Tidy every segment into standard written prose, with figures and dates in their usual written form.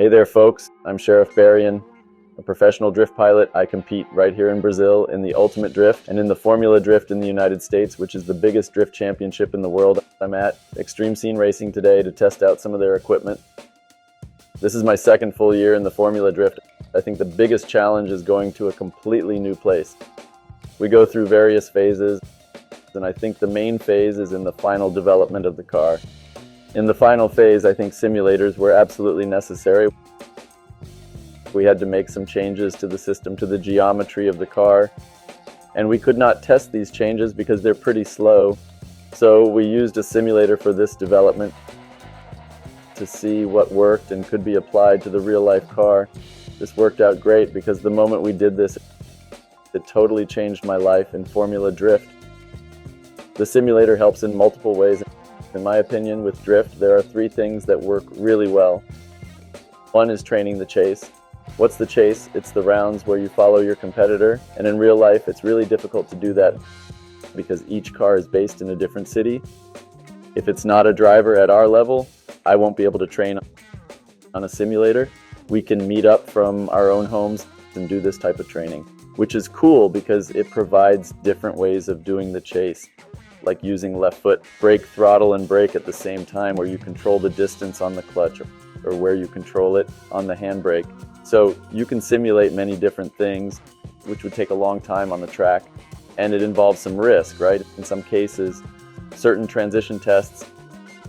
Hey there folks, I'm Sheriff Barion, a professional drift pilot. I compete right here in Brazil in the Ultimate Drift and in the Formula Drift in the United States, which is the biggest drift championship in the world. I'm at Extreme Simracing today to test out some of their equipment. This is my second full year in the Formula Drift. I think the biggest challenge is going to a completely new place. We go through various phases, and I think the main phase is in the final development of the car. In the final phase, I think simulators were absolutely necessary. We had to make some changes to the system, to the geometry of the car, and we could not test these changes because they're pretty slow. So we used a simulator for this development to see what worked and could be applied to the real-life car. This worked out great because the moment we did this, it totally changed my life in Formula Drift. The simulator helps in multiple ways. In my opinion, with drift, there are three things that work really well. One is training the chase. What's the chase? It's the rounds where you follow your competitor, and in real life it's really difficult to do that because each car is based in a different city. If it's not a driver at our level, I won't be able to train on a simulator. We can meet up from our own homes and do this type of training, which is cool because it provides different ways of doing the chase, like using left foot, brake, throttle, and brake at the same time, where you control the distance on the clutch or where you control it on the handbrake. So you can simulate many different things, which would take a long time on the track, and it involves some risk, right? In some cases, certain transition tests,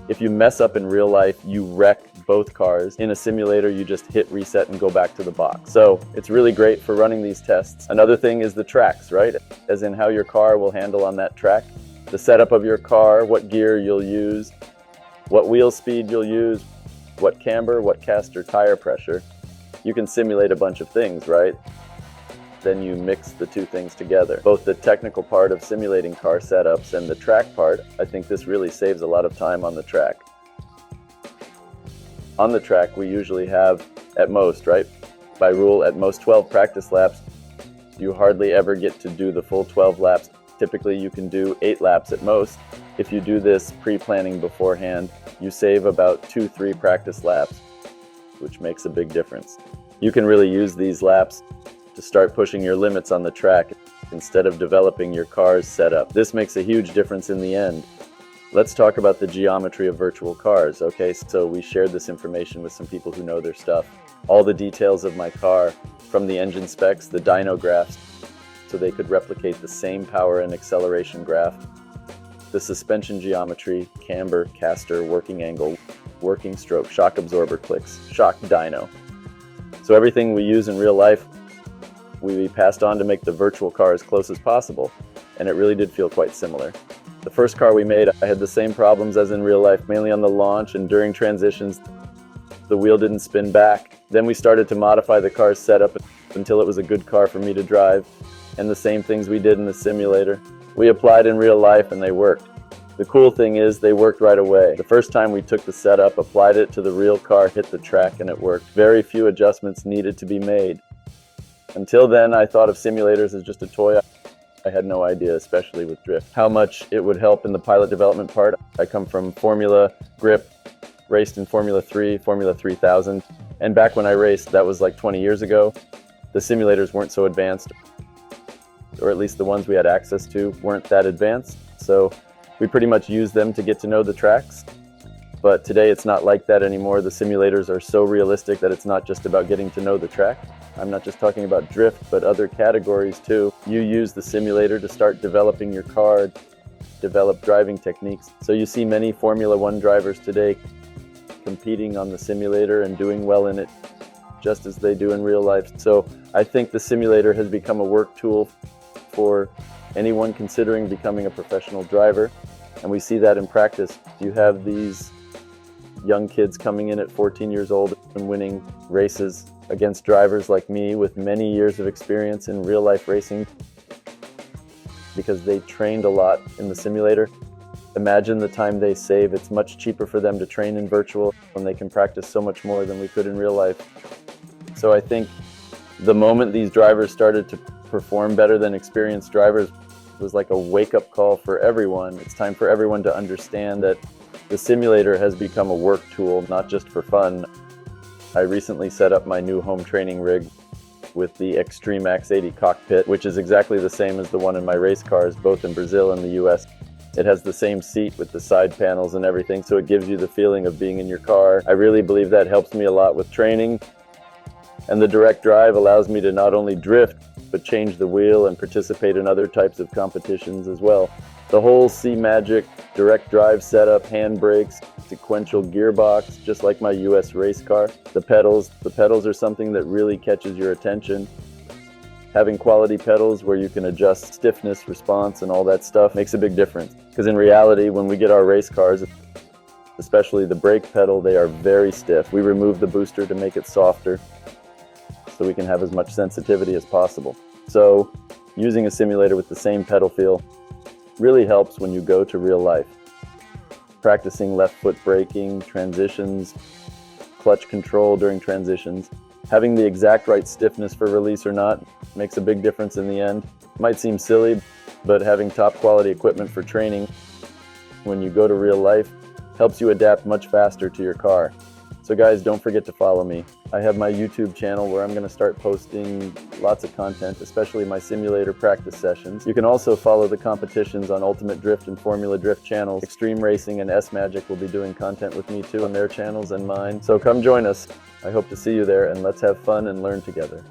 if you mess up in real life, you wreck both cars. In a simulator, you just hit reset and go back to the box. So it's really great for running these tests. Another thing is the tracks, right? As in how your car will handle on that track. The setup of your car, what gear you'll use, what wheel speed you'll use, what camber, what caster tire pressure. You can simulate a bunch of things, right? Then you mix the two things together. Both the technical part of simulating car setups and the track part, I think this really saves a lot of time on the track. On the track, we usually have, at most, right? By rule, at most 12 practice laps. You hardly ever get to do the full 12 laps. Typically, you can do 8 laps at most. If you do this pre-planning beforehand, you save about 2-3 practice laps, which makes a big difference. You can really use these laps to start pushing your limits on the track instead of developing your car's setup. This makes a huge difference in the end. Let's talk about the geometry of virtual cars. Okay, so we shared this information with some people who know their stuff. All the details of my car, from the engine specs, the dyno graphs, so they could replicate the same power and acceleration graph, the suspension geometry, camber, caster, working angle, working stroke, shock absorber clicks, shock dyno. So everything we use in real life, we passed on to make the virtual car as close as possible, and it really did feel quite similar. The first car we made, I had the same problems as in real life, mainly on the launch and during transitions. The wheel didn't spin back. Then we started to modify the car's setup until it was a good car for me to drive, and the same things we did in the simulator, we applied in real life and they worked. The cool thing is they worked right away. The first time we took the setup, applied it to the real car, hit the track, and it worked. Very few adjustments needed to be made. Until then, I thought of simulators as just a toy. I had no idea, especially with drift, how much it would help in the pilot development part. I come from Formula Grip, raced in Formula 3, Formula 3000, and back when I raced, that was like 20 years ago, the simulators weren't so advanced, or at least the ones we had access to weren't that advanced, so we pretty much used them to get to know the tracks. But today it's not like that anymore. The simulators are so realistic that it's not just about getting to know the track. I'm not just talking about drift, but other categories too. You use the simulator to start developing your car, develop driving techniques. So you see many Formula 1 drivers today competing on the simulator and doing well in it, just as they do in real life. So I think the simulator has become a work tool for anyone considering becoming a professional driver, and we see that in practice. You have these young kids coming in at 14 years old and winning races against drivers like me with many years of experience in real life racing because they trained a lot in the simulator. Imagine the time they save. It's much cheaper for them to train in virtual when they can practice so much more than we could in real life. So I think the moment these drivers started to perform better than experienced drivers was like a wake-up call for everyone. It's time for everyone to understand that the simulator has become a work tool, not just for fun. I recently set up my new home training rig with the Extreme AX-80 cockpit, which is exactly the same as the one in my race cars, both in Brazil and the US. It has the same seat with the side panels and everything, so it gives you the feeling of being in your car. I really believe that helps me a lot with training. And the direct drive allows me to not only drift, but change the wheel and participate in other types of competitions as well. The whole Simagic direct drive setup, handbrakes, sequential gearbox, just like my US race car. The pedals are something that really catches your attention. Having quality pedals where you can adjust stiffness, response, and all that stuff makes a big difference. Because in reality, when we get our race cars, especially the brake pedal, they are very stiff. We remove the booster to make it softer so we can have as much sensitivity as possible. So using a simulator with the same pedal feel really helps when you go to real life. Practicing left foot braking, transitions, clutch control during transitions. Having the exact right stiffness for release or not makes a big difference in the end. Might seem silly, but having top quality equipment for training when you go to real life helps you adapt much faster to your car. So guys, don't forget to follow me. I have my YouTube channel where I'm going to start posting lots of content, especially my simulator practice sessions. You can also follow the competitions on Ultimate Drift and Formula Drift channels. Extreme Racing and Simagic will be doing content with me too on their channels and mine. So come join us. I hope to see you there, and let's have fun and learn together.